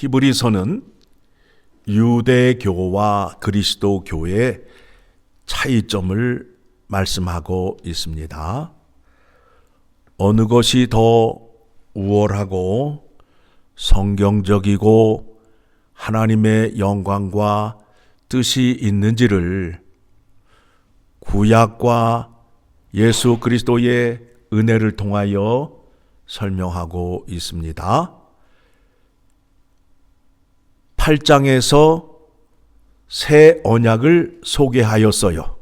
히브리서는 유대교와 그리스도교의 차이점을 말씀하고 있습니다. 어느 것이 더 우월하고 성경적이고 하나님의 영광과 뜻이 있는지를 구약과 예수 그리스도의 은혜를 통하여 설명하고 있습니다. 8장에서 새 언약을 소개하였어요.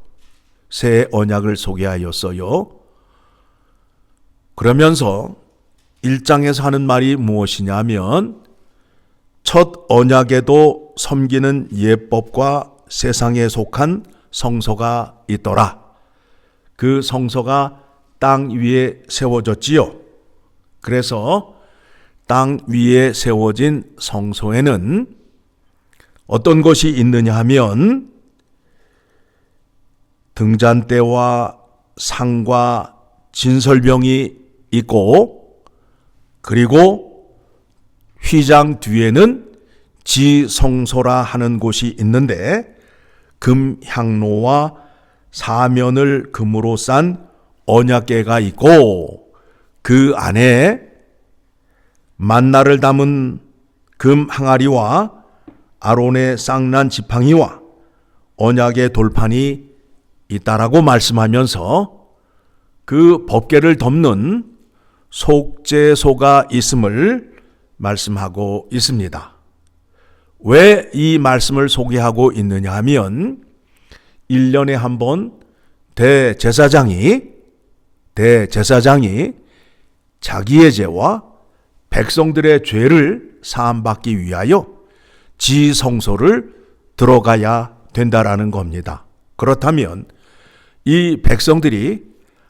새 언약을 소개하였어요. 그러면서 1장에서 하는 말이 무엇이냐면 첫 언약에도 섬기는 예법과 세상에 속한 성소가 있더라. 그 성소가 땅 위에 세워졌지요. 그래서 땅 위에 세워진 성소에는 어떤 것이 있느냐 하면 등잔대와 상과 진설병이 있고, 그리고 휘장 뒤에는 지성소라 하는 곳이 있는데 금향로와 사면을 금으로 싼 언약궤가 있고, 그 안에 만나를 담은 금 항아리와 아론의 쌍난 지팡이와 언약의 돌판이 있다라고 말씀하면서 그 법궤를 덮는 속죄소가 있음을 말씀하고 있습니다. 왜 이 말씀을 소개하고 있느냐 하면 1년에 한 번 대제사장이 자기의 죄와 백성들의 죄를 사함받기 위하여 지성소를 들어가야 된다라는 겁니다. 그렇다면 이 백성들이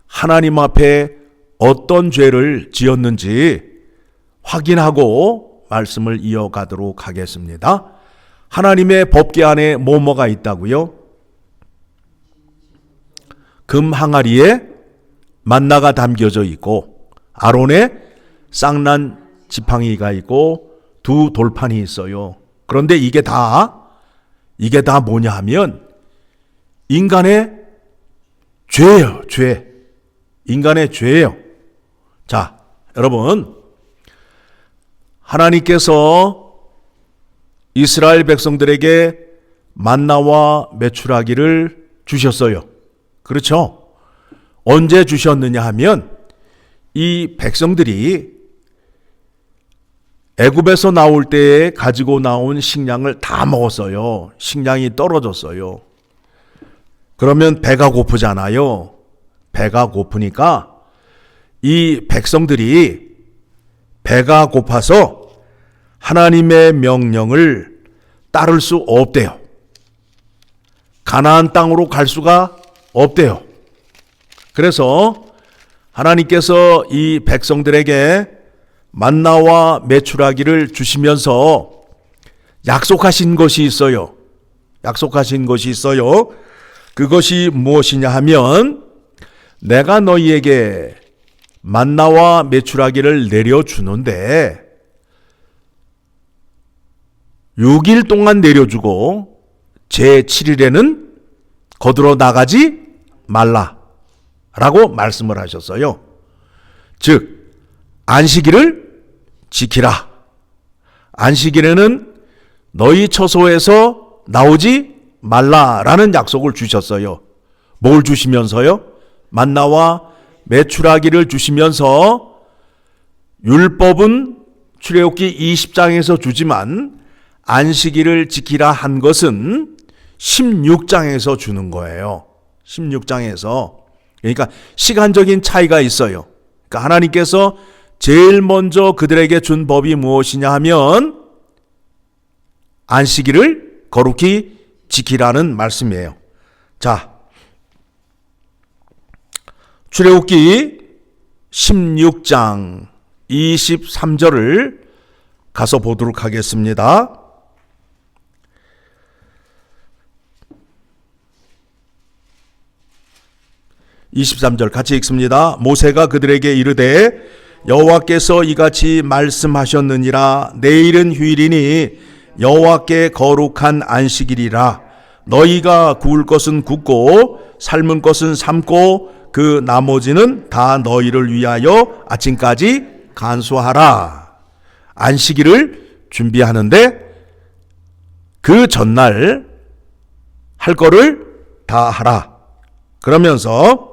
하나님 앞에 어떤 죄를 지었는지 확인하고 말씀을 이어가도록 하겠습니다. 하나님의 법궤 안에 뭐가 있다고요? 금 항아리에 만나가 담겨져 있고, 아론의 쌍난 지팡이가 있고, 두 돌판이 있어요. 그런데 이게 다 뭐냐 하면 인간의 죄예요. 죄. 인간의 죄예요. 자, 여러분, 하나님께서 이스라엘 백성들에게 만나와 메추라기를 주셨어요. 그렇죠? 언제 주셨느냐 하면 이 백성들이 애굽에서 나올 때에 가지고 나온 식량을 다 먹었어요. 식량이 떨어졌어요. 그러면 배가 고프잖아요. 배가 고프니까 이 백성들이 배가 고파서 하나님의 명령을 따를 수 없대요. 가나안 땅으로 갈 수가 없대요. 그래서 하나님께서 이 백성들에게 만나와 메추라기를 주시면서 약속하신 것이 있어요. 그것이 무엇이냐 하면 내가 너희에게 만나와 메추라기를 내려주는데 6일 동안 내려주고 제7일에는 거들어 나가지 말라라고 말씀을 하셨어요. 즉 안식일을 지키라. 안식일에는 너희 처소에서 나오지 말라라는 약속을 주셨어요. 뭘 주시면서요? 만나와 메추라기를 주시면서 율법은 출애굽기 20장에서 주지만 안식일을 지키라 한 것은 16장에서 주는 거예요. 16장에서. 그러니까 시간적인 차이가 있어요. 그러니까 하나님께서 제일 먼저 그들에게 준 법이 무엇이냐 하면 안식일을 거룩히 지키라는 말씀이에요. 자, 출애굽기 16장 23절을 가서 보도록 하겠습니다. 23절 같이 읽습니다. 모세가 그들에게 이르되 여호와께서 이같이 말씀하셨느니라. 내일은 휴일이니 여호와께 거룩한 안식일이라. 너희가 구울 것은 굽고 삶은 것은 삶고 그 나머지는 다 너희를 위하여 아침까지 간수하라. 안식일을 준비하는데 그 전날 할 거를 다 하라. 그러면서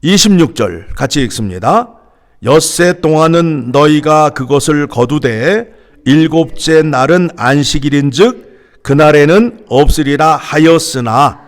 26절 같이 읽습니다. 엿새 동안은 너희가 그것을 거두되 일곱째 날은 안식일인즉 그날에는 없으리라 하였으나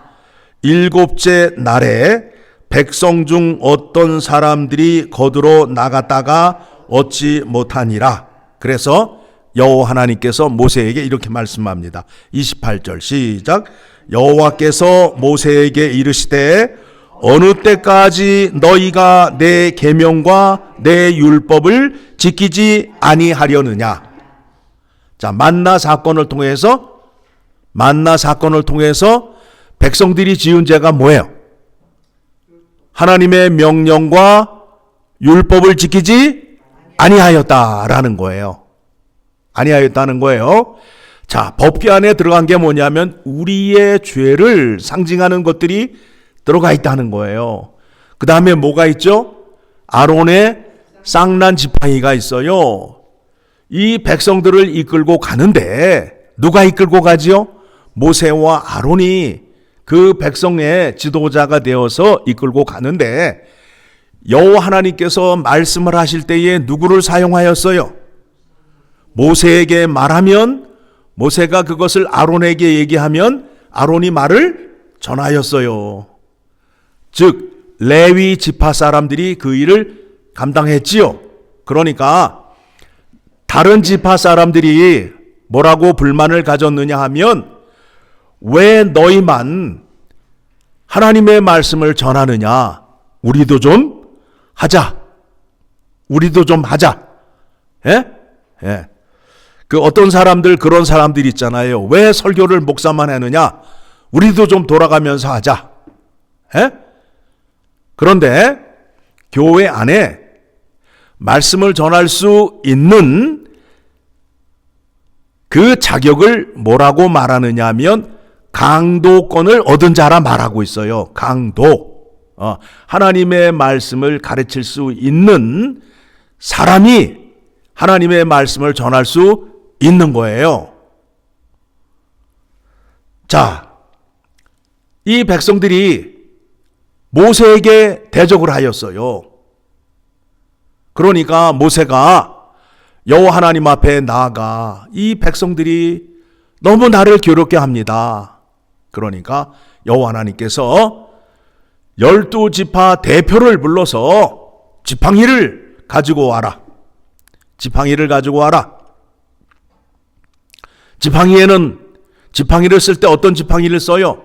일곱째 날에 백성 중 어떤 사람들이 거두러 나갔다가 얻지 못하니라. 그래서 여호와 하나님께서 모세에게 이렇게 말씀합니다. 28절 시작. 여호와께서 모세에게 이르시되 어느 때까지 너희가 내 계명과 내 율법을 지키지 아니하려느냐. 자, 만나 사건을 통해서 백성들이 지은 죄가 뭐예요? 하나님의 명령과 율법을 지키지 아니하였다라는 거예요. 아니하였다는 거예요. 자, 법궤 안에 들어간 게 뭐냐면 우리의 죄를 상징하는 것들이 들어가 있다는 거예요. 그 다음에 뭐가 있죠? 아론의 쌍난 지팡이가 있어요. 이 백성들을 이끌고 가는데 누가 이끌고 가지요? 모세와 아론이 그 백성의 지도자가 되어서 이끌고 가는데 여호와 하나님께서 말씀을 하실 때에 누구를 사용하였어요? 모세에게 말하면 모세가 그것을 아론에게 얘기하면 아론이 말을 전하였어요. 즉 레위 지파 사람들이 그 일을 감당했지요. 그러니까 다른 지파 사람들이 뭐라고 불만을 가졌느냐 하면 왜 너희만 하나님의 말씀을 전하느냐? 우리도 좀 하자. 예? 예. 그 어떤 사람들 그런 사람들 있잖아요. 왜 설교를 목사만 하느냐? 우리도 좀 돌아가면서 하자. 예? 그런데 교회 안에 말씀을 전할 수 있는 그 자격을 뭐라고 말하느냐 하면 강도권을 얻은 자라 말하고 있어요. 강도. 하나님의 말씀을 가르칠 수 있는 사람이 하나님의 말씀을 전할 수 있는 거예요. 자, 이 백성들이 모세에게 대적을 하였어요. 그러니까 모세가 여호와 하나님 앞에 나아가 이 백성들이 너무 나를 괴롭게 합니다. 그러니까 여호와 하나님께서 12지파 대표를 불러서 지팡이를 가지고 와라. 지팡이를 쓸 때 어떤 지팡이를 써요?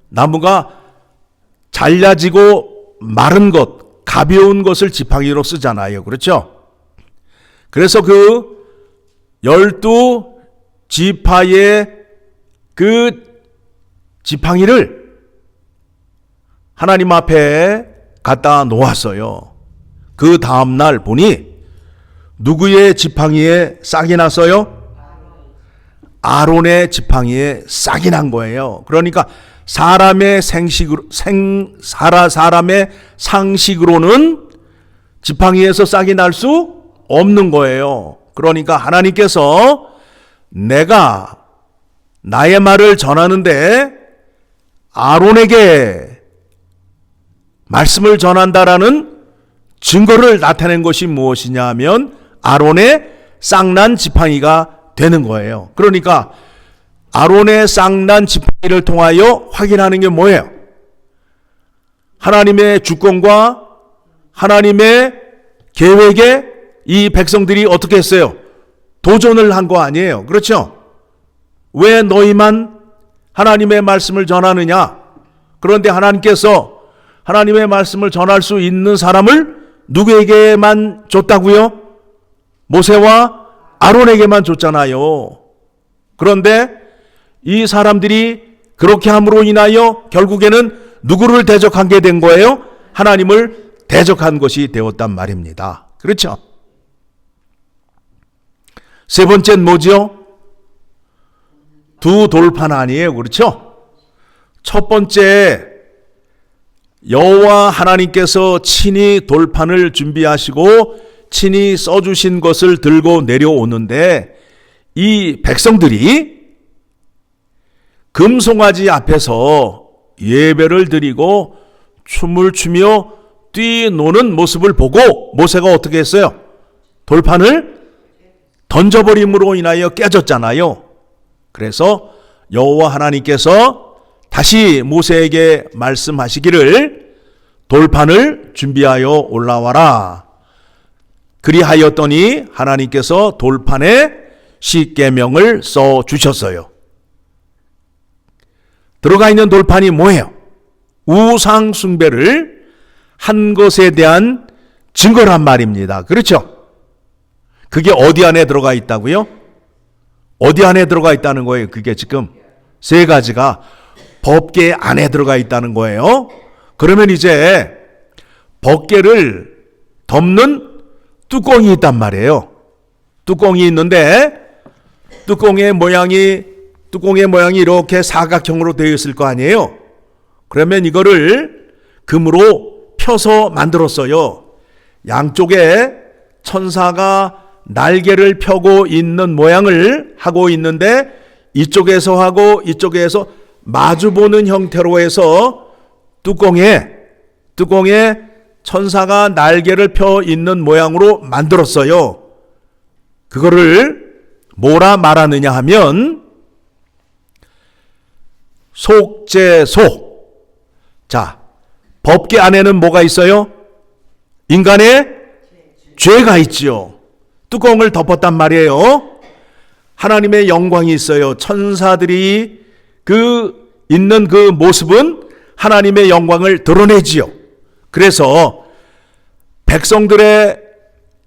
나무가 잘라지고 마른 것, 가벼운 것을 지팡이로 쓰잖아요. 그렇죠? 그래서 그 12지파의 그 지팡이를 하나님 앞에 갖다 놓았어요. 그 다음날 보니 누구의 지팡이에 싹이 났어요? 아론의 지팡이에 싹이 난 거예요. 그러니까 사람의 상식으로는 지팡이에서 싹이 날 수 없는 거예요. 그러니까 하나님께서 내가 나의 말을 전하는데 아론에게 말씀을 전한다라는 증거를 나타낸 것이 무엇이냐 하면 아론의 쌍난 지팡이가 되는 거예요. 그러니까 아론의 쌍난 지팡이를 통하여 확인하는 게 뭐예요? 하나님의 주권과 하나님의 계획에 이 백성들이 어떻게 했어요? 도전을 한 거 아니에요. 그렇죠? 왜 너희만 하나님의 말씀을 전하느냐? 그런데 하나님께서 하나님의 말씀을 전할 수 있는 사람을 누구에게만 줬다고요? 모세와 아론에게만 줬잖아요. 그런데 이 사람들이 그렇게 함으로 인하여 결국에는 누구를 대적하게 된 거예요? 하나님을 대적한 것이 되었단 말입니다. 그렇죠? 세 번째는 뭐죠? 두 돌판 아니에요. 그렇죠? 첫 번째, 여호와 하나님께서 친히 돌판을 준비하시고 친히 써주신 것을 들고 내려오는데, 이 백성들이 금송아지 앞에서 예배를 드리고 춤을 추며 뛰노는 모습을 보고 모세가 어떻게 했어요? 돌판을 던져버림으로 인하여 깨졌잖아요. 그래서 여호와 하나님께서 다시 모세에게 말씀하시기를 돌판을 준비하여 올라와라. 그리하였더니 하나님께서 돌판에 십계명을 써 주셨어요. 들어가 있는 돌판이 뭐예요? 우상 숭배를 한 것에 대한 증거란 말입니다. 그렇죠? 그게 어디 안에 들어가 있다고요? 어디 안에 들어가 있다는 거예요? 그게 지금 세 가지가 법궤 안에 들어가 있다는 거예요. 그러면 이제 법궤를 덮는 뚜껑이 있단 말이에요. 뚜껑이 있는데 뚜껑의 모양이 이렇게 사각형으로 되어 있을 거 아니에요. 그러면 이거를 금으로 펴서 만들었어요. 양쪽에 천사가 날개를 펴고 있는 모양을 하고 있는데, 이쪽에서 하고 이쪽에서 마주보는 형태로 해서 뚜껑에 천사가 날개를 펴 있는 모양으로 만들었어요. 그거를 뭐라 말하느냐 하면 속죄소. 자, 법궤 안에는 뭐가 있어요? 인간의 죄가 있지요. 뚜껑을 덮었단 말이에요. 하나님의 영광이 있어요. 천사들이 있는 그 모습은 하나님의 영광을 드러내지요. 그래서 백성들의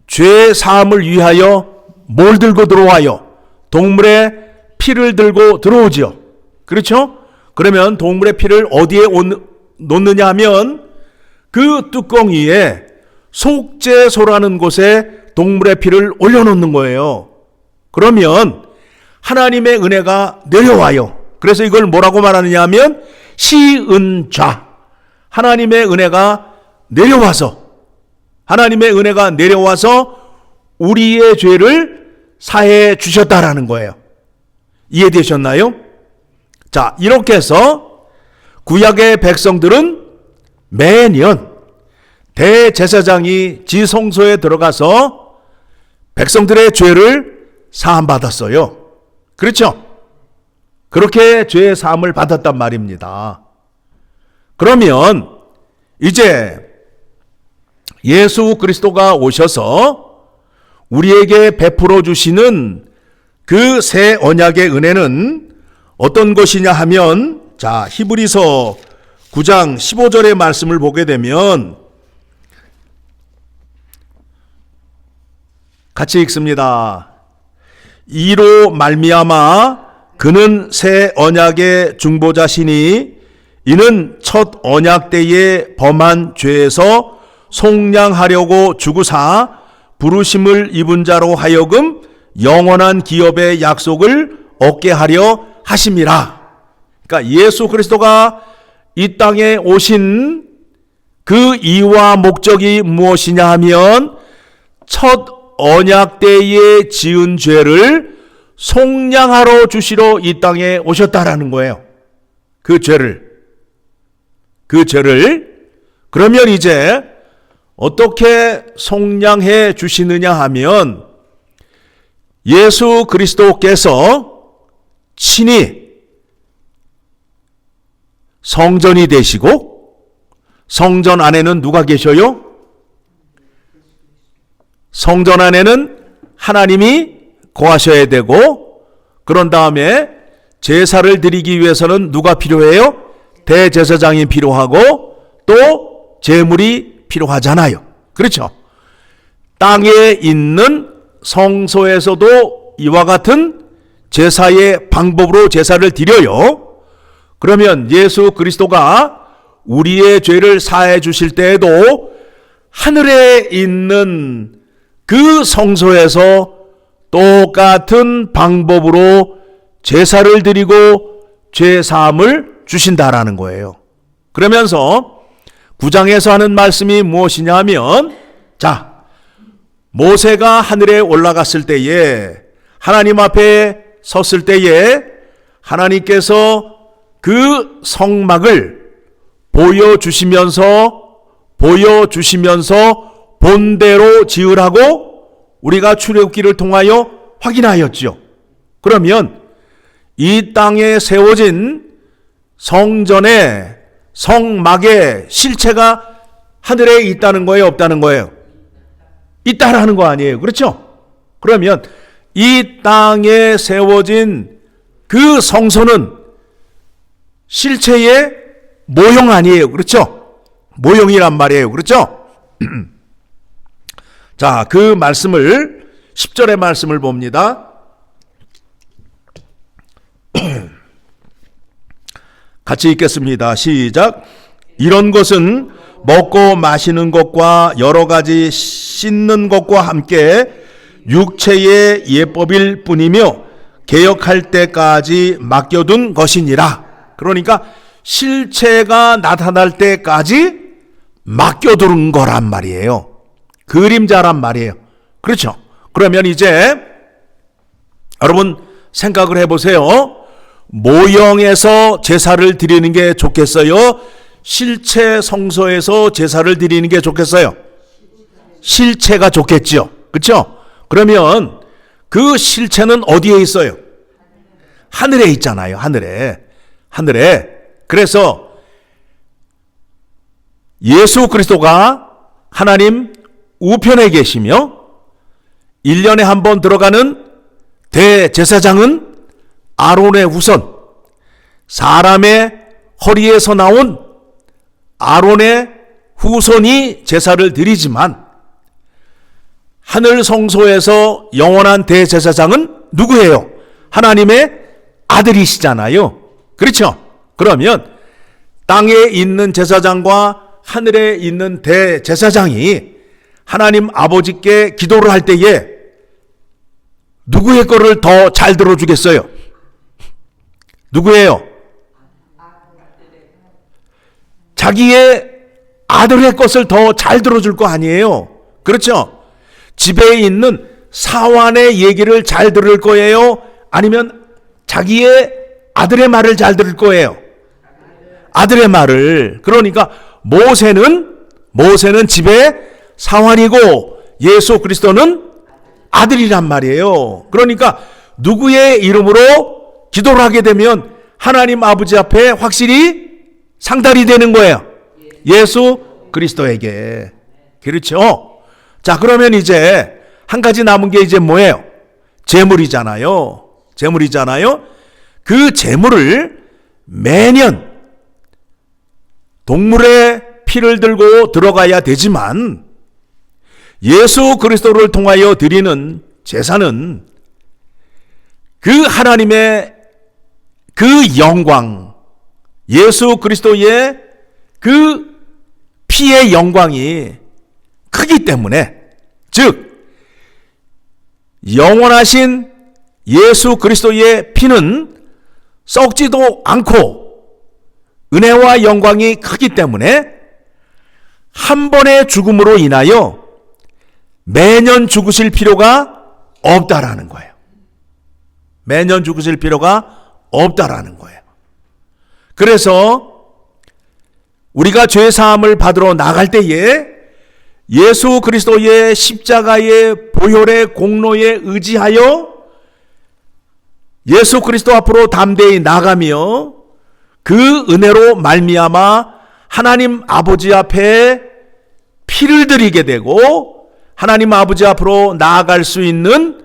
죄 사함을 위하여 뭘 들고 들어와요? 동물의 피를 들고 들어오지요. 그렇죠? 그러면 동물의 피를 어디에 놓느냐 하면 그 뚜껑 위에 속죄소라는 곳에 동물의 피를 올려놓는 거예요. 그러면 하나님의 은혜가 내려와요. 그래서 이걸 뭐라고 말하느냐 하면 시은좌. 하나님의 은혜가 내려와서 우리의 죄를 사해 주셨다라는 거예요. 이해되셨나요? 자, 이렇게 해서 구약의 백성들은 매년 대제사장이 지성소에 들어가서 백성들의 죄를 사함받았어요. 그렇죠? 그렇게 죄의 사함을 받았단 말입니다. 그러면 이제 예수 그리스도가 오셔서 우리에게 베풀어 주시는 그 새 언약의 은혜는 어떤 것이냐 하면, 자, 히브리서 9장 15절의 말씀을 보게 되면 같이 읽습니다. 이로 말미암아 그는 새 언약의 중보자시니 이는 첫 언약 때에 범한 죄에서 속량하려고 주구사 부르심을 입은 자로 하여금 영원한 기업의 약속을 얻게 하려 하심이라. 그러니까 예수 그리스도가 이 땅에 오신 그 이유와 목적이 무엇이냐 하면 첫 언약 때에 지은 죄를 속량하러 주시러 이 땅에 오셨다라는 거예요. 그 죄를. 그러면 이제 어떻게 속량해 주시느냐 하면 예수 그리스도께서 친히 성전이 되시고, 성전 안에는 누가 계셔요? 성전 안에는 하나님이 거하셔야 되고, 그런 다음에 제사를 드리기 위해서는 누가 필요해요? 대제사장이 필요하고 또 제물이 필요하잖아요. 그렇죠? 땅에 있는 성소에서도 이와 같은 제사의 방법으로 제사를 드려요. 그러면 예수 그리스도가 우리의 죄를 사해 주실 때에도 하늘에 있는 그 성소에서 똑같은 방법으로 제사를 드리고 죄 사함을 주신다라는 거예요. 그러면서 9장에서 하는 말씀이 무엇이냐면, 자, 모세가 하늘에 올라갔을 때에, 하나님 앞에 섰을 때에 하나님께서 그 성막을 보여주시면서 본대로 지으라고 우리가 출애굽기를 통하여 확인하였죠. 그러면 이 땅에 세워진 성전의 성막의 실체가 하늘에 있다는 거예요, 없다는 거예요? 있다라는 거 아니에요. 그렇죠? 그러면 이 땅에 세워진 그 성소는 실체의 모형 아니에요. 그렇죠? 모형이란 말이에요. 그렇죠? 자, 그 말씀을 10절의 말씀을 봅니다. 같이 읽겠습니다. 시작. 이런 것은 먹고 마시는 것과 여러 가지 씻는 것과 함께 육체의 예법일 뿐이며 개혁할 때까지 맡겨둔 것이니라. 그러니까 실체가 나타날 때까지 맡겨두는 거란 말이에요. 그림자란 말이에요. 그렇죠? 그러면 이제 여러분 생각을 해보세요. 모형에서 제사를 드리는 게 좋겠어요? 실체 성소에서 제사를 드리는 게 좋겠어요? 실체가 좋겠죠. 그렇죠? 그러면 그 실체는 어디에 있어요? 하늘에 있잖아요. 하늘에. 그래서 예수 그리스도가 하나님 우편에 계시며 1년에 한 번 들어가는 대제사장은 아론의 후손, 사람의 허리에서 나온 아론의 후손이 제사를 드리지만 하늘 성소에서 영원한 대제사장은 누구예요? 하나님의 아들이시잖아요. 그렇죠? 그러면 땅에 있는 제사장과 하늘에 있는 대제사장이 하나님 아버지께 기도를 할 때에 누구의 거를 더 잘 들어주겠어요? 누구예요? 자기의 아들의 것을 더 잘 들어줄 거 아니에요? 그렇죠? 집에 있는 사환의 얘기를 잘 들을 거예요? 아니면 자기의 아들의 말을 잘 들을 거예요? 아들의 말을. 그러니까 모세는 집에 사환이고 예수 그리스도는 아들이란 말이에요. 그러니까 누구의 이름으로 기도를 하게 되면 하나님 아버지 앞에 확실히 상달이 되는 거예요. 예수 그리스도에게. 그렇죠? 자, 그러면 이제 한 가지 남은 게 이제 뭐예요? 제물이잖아요. 그 제물을 매년 동물의 피를 들고 들어가야 되지만 예수 그리스도를 통하여 드리는 제사는 그 하나님의 그 영광, 예수 그리스도의 그 피의 영광이 크기 때문에, 즉 영원하신 예수 그리스도의 피는 썩지도 않고 은혜와 영광이 크기 때문에 한 번의 죽음으로 인하여 매년 죽으실 필요가 없다라는 거예요. 매년 죽으실 필요가 없다라는 거예요. 그래서 우리가 죄 사함을 받으러 나갈 때에 예수 그리스도의 십자가의 보혈의 공로에 의지하여 예수 그리스도 앞으로 담대히 나가며 그 은혜로 말미암아 하나님 아버지 앞에 피를 드리게 되고 하나님 아버지 앞으로 나아갈 수 있는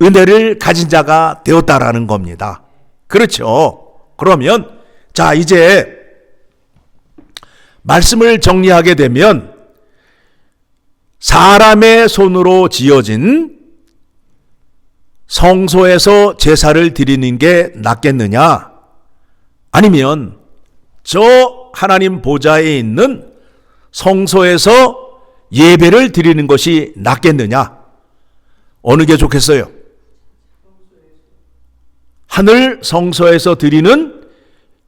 은혜를 가진 자가 되었다라는 겁니다. 그렇죠? 그러면 자, 이제 말씀을 정리하게 되면 사람의 손으로 지어진 성소에서 제사를 드리는 게 낫겠느냐? 아니면 저 하나님 보좌에 있는 성소에서 예배를 드리는 것이 낫겠느냐? 어느 게 좋겠어요? 하늘 성소에서 드리는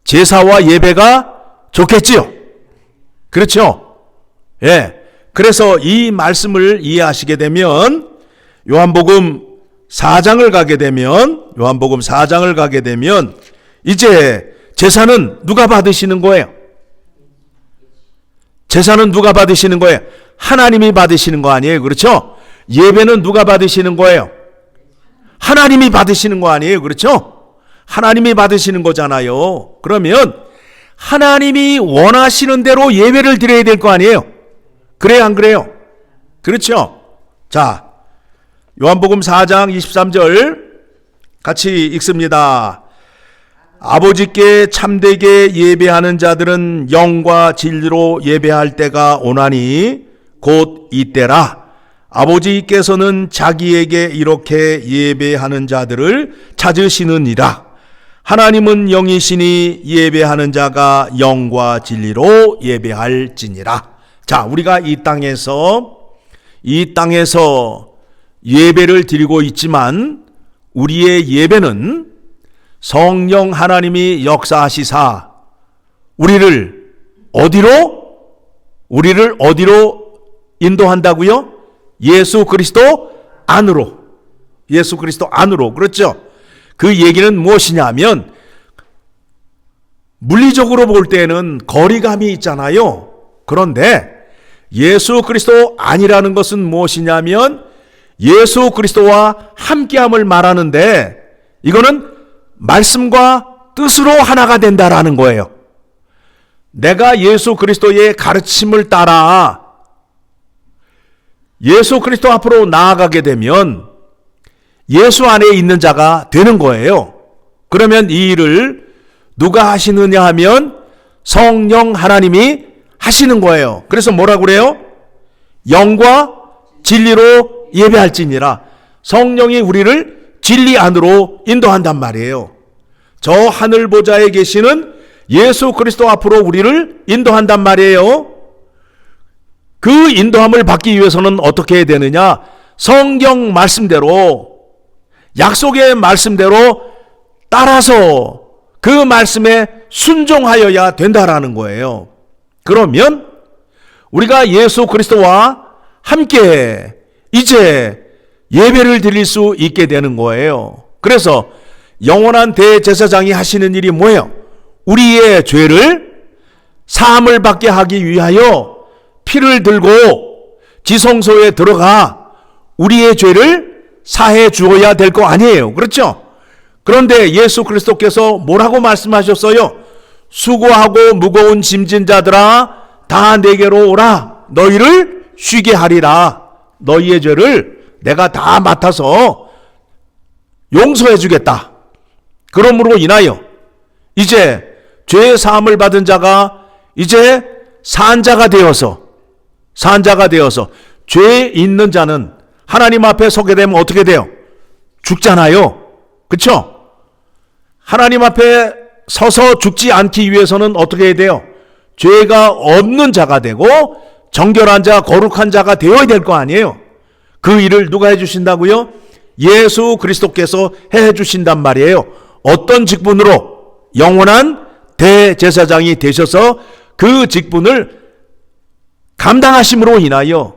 제사와 예배가 좋겠지요. 그렇죠? 예. 그래서 이 말씀을 이해하시게 되면 요한복음 4장을 가게 되면 이제 제사는 누가 받으시는 거예요? 제사는 누가 받으시는 거예요? 하나님이 받으시는 거 아니에요? 그렇죠? 예배는 누가 받으시는 거예요? 하나님이 받으시는 거 아니에요? 그렇죠? 하나님이 받으시는 거잖아요. 그러면 하나님이 원하시는 대로 예배를 드려야 될 거 아니에요? 그래요, 안 그래요? 그렇죠? 자, 요한복음 4장 23절 같이 읽습니다. 아버지께 참되게 예배하는 자들은 영과 진리로 예배할 때가 오나니 곧 이때라. 아버지께서는 자기에게 이렇게 예배하는 자들을 찾으시느니라. 하나님은 영이시니 예배하는 자가 영과 진리로 예배할지니라. 자, 우리가 이 땅에서 예배를 드리고 있지만 우리의 예배는 성령 하나님이 역사하시사 우리를 어디로 인도한다고요? 예수 그리스도 안으로. 그렇죠? 그 얘기는 무엇이냐면 물리적으로 볼 때는 거리감이 있잖아요. 그런데 예수 그리스도 안이라는 것은 무엇이냐면 예수 그리스도와 함께함을 말하는데 이거는 말씀과 뜻으로 하나가 된다라는 거예요. 내가 예수 그리스도의 가르침을 따라 예수 그리스도 앞으로 나아가게 되면 예수 안에 있는 자가 되는 거예요. 그러면 이 일을 누가 하시느냐 하면 성령 하나님이 하시는 거예요. 그래서 뭐라고 그래요? 영과 진리로 예배할지니라. 성령이 우리를 진리 안으로 인도한단 말이에요. 저 하늘 보좌에 계시는 예수 그리스도 앞으로 우리를 인도한단 말이에요. 그 인도함을 받기 위해서는 어떻게 해야 되느냐? 성경 말씀대로, 약속의 말씀대로 따라서 그 말씀에 순종하여야 된다라는 거예요. 그러면 우리가 예수 그리스도와 함께 이제 예배를 드릴 수 있게 되는 거예요. 그래서 영원한 대제사장이 하시는 일이 뭐예요? 우리의 죄를 사함을 받게 하기 위하여 피를 들고 지성소에 들어가 우리의 죄를 사해 주어야 될 거 아니에요. 그렇죠? 그런데 예수 그리스도께서 뭐라고 말씀하셨어요? 수고하고 무거운 짐진 자들아 다 내게로 오라. 너희를 쉬게 하리라. 너희의 죄를 내가 다 맡아서 용서해 주겠다. 그러므로 인하여 이제 죄 사함을 받은 자가 이제 산자가 되어서 죄 있는 자는 하나님 앞에 서게 되면 어떻게 돼요? 죽잖아요. 그렇죠? 하나님 앞에 서서 죽지 않기 위해서는 어떻게 해야 돼요? 죄가 없는 자가 되고 정결한 자, 거룩한 자가 되어야 될 거 아니에요. 그 일을 누가 해주신다고요? 예수 그리스도께서 해주신단 말이에요. 어떤 직분으로? 영원한 대제사장이 되셔서 그 직분을 감당하심으로 인하여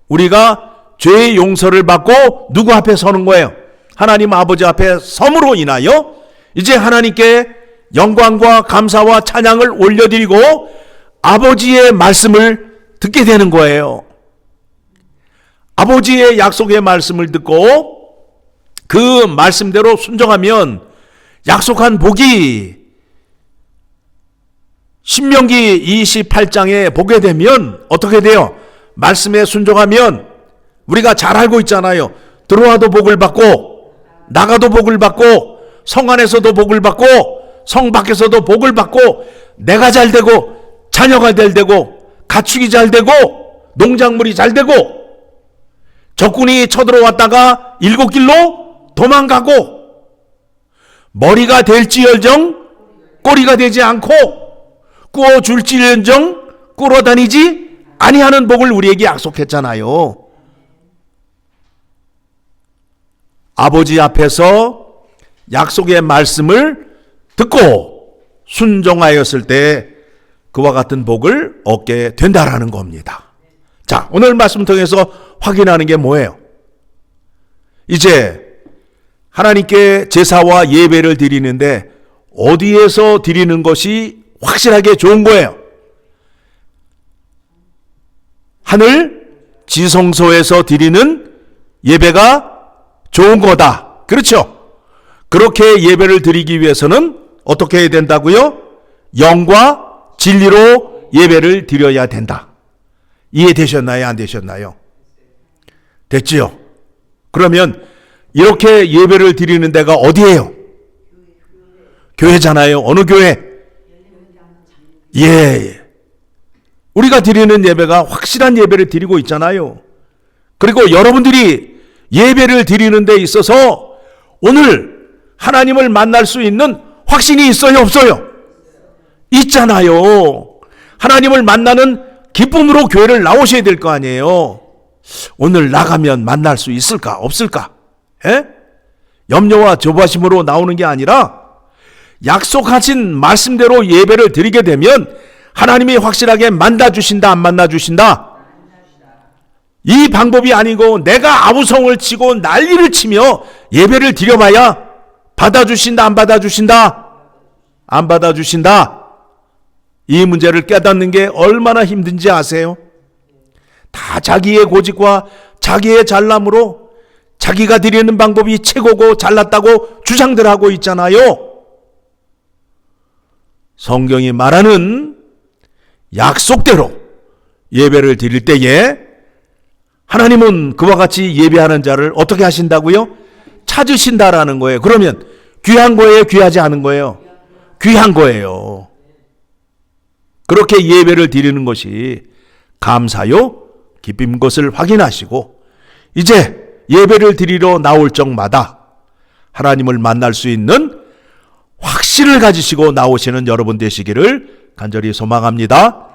우리가 죄의 용서를 받고 누구 앞에 서는 거예요? 하나님 아버지 앞에 섬으로 인하여 이제 하나님께 영광과 감사와 찬양을 올려드리고 아버지의 말씀을 듣게 되는 거예요. 아버지의 약속의 말씀을 듣고 그 말씀대로 순종하면 약속한 복이 신명기 28장에 보게 되면 어떻게 돼요? 말씀에 순종하면 우리가 잘 알고 있잖아요. 들어와도 복을 받고 나가도 복을 받고 성 안에서도 복을 받고 성 밖에서도 복을 받고 내가 잘 되고 자녀가 잘 되고 가축이 잘 되고 농작물이 잘 되고 적군이 쳐들어왔다가 일곱 길로 도망가고 머리가 될지언정 꼬리가 되지 않고 꾸어줄지언정 꿇어다니지 아니하는 복을 우리에게 약속했잖아요. 아버지 앞에서 약속의 말씀을 듣고 순종하였을 때 그와 같은 복을 얻게 된다라는 겁니다. 자, 오늘 말씀 통해서 확인하는 게 뭐예요? 이제 하나님께 제사와 예배를 드리는데 어디에서 드리는 것이 확실하게 좋은 거예요? 하늘 지성소에서 드리는 예배가 좋은 거다. 그렇죠? 그렇게 예배를 드리기 위해서는 어떻게 해야 된다고요? 영과 진리로 예배를 드려야 된다. 이해되셨나요? 안 되셨나요? 됐지요? 그러면 이렇게 예배를 드리는 데가 어디예요? 교회잖아요. 어느 교회? 예. 우리가 드리는 예배가 확실한 예배를 드리고 있잖아요. 그리고 여러분들이 예배를 드리는 데 있어서 오늘 하나님을 만날 수 있는 확신이 있어요? 없어요? 있잖아요. 하나님을 만나는 기쁨으로 교회를 나오셔야 될 거 아니에요. 오늘 나가면 만날 수 있을까? 없을까? 에? 염려와 조바심으로 나오는 게 아니라 약속하신 말씀대로 예배를 드리게 되면 하나님이 확실하게 만나주신다, 안 만나주신다? 이 방법이 아니고 내가 아우성을 치고 난리를 치며 예배를 드려봐야 받아주신다, 안 받아주신다? 안 받아주신다. 이 문제를 깨닫는 게 얼마나 힘든지 아세요? 다 자기의 고집과 자기의 잘남으로 자기가 드리는 방법이 최고고 잘났다고 주장들 하고 있잖아요. 성경이 말하는 약속대로 예배를 드릴 때에 하나님은 그와 같이 예배하는 자를 어떻게 하신다고요? 찾으신다라는 거예요. 그러면 귀한 거예요? 귀하지 않은 거예요? 귀한 거예요. 그렇게 예배를 드리는 것이 감사요, 기쁨인 것을 확인하시고 이제 예배를 드리러 나올 적마다 하나님을 만날 수 있는 확신을 가지시고 나오시는 여러분 되시기를 간절히 소망합니다.